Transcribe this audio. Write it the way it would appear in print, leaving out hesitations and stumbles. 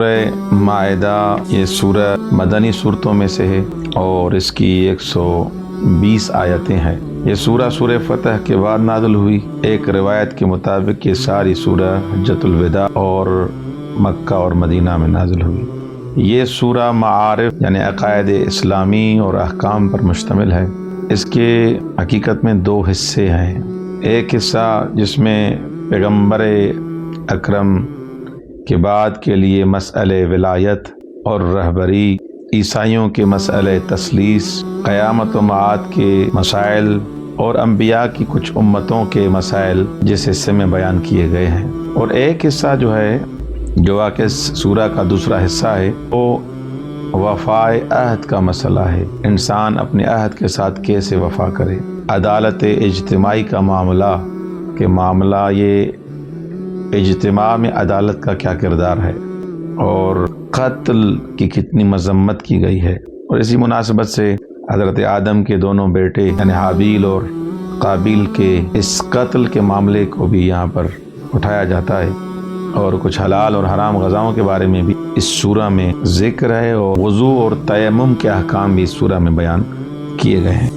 سورہ مائدہ یہ سورہ مدنی صورتوں میں سے ہے اور اس کی 120 آیتیں ہیں۔ یہ سورہ فتح کے بعد نازل ہوئی۔ ایک روایت کے مطابق یہ ساری سورہ حجۃ الوداع اور مکہ اور مدینہ میں نازل ہوئی۔ یہ سورہ معارف یعنی عقائد اسلامی اور احکام پر مشتمل ہے۔ اس کے حقیقت میں 2 حصے ہیں۔ ایک حصہ جس میں پیغمبر اکرم کے بعد کے لیے مسئلہ ولایت اور رہبری، عیسائیوں کے مسئلہ تثلیث، قیامت و معاد کے مسائل اور انبیاء کی کچھ امتوں کے مسائل جس حصے میں بیان کیے گئے ہیں۔ اور ایک حصہ جو واقع سورہ کا دوسرا حصہ ہے وہ وفائے عہد کا مسئلہ ہے۔ انسان اپنے عہد کے ساتھ کیسے وفا کرے، عدالت اجتماعی کا معاملہ یہ اجتماع میں عدالت کا کیا کردار ہے اور قتل کی کتنی مذمت کی گئی ہے۔ اور اسی مناسبت سے حضرت آدم کے دونوں بیٹے یعنی حابیل اور قابیل کے اس قتل کے معاملے کو بھی یہاں پر اٹھایا جاتا ہے، اور کچھ حلال اور حرام غذاؤں کے بارے میں بھی اس سورہ میں ذکر ہے، اور وضو اور تیمم کے احکام بھی اس سورہ میں بیان کیے گئے ہیں۔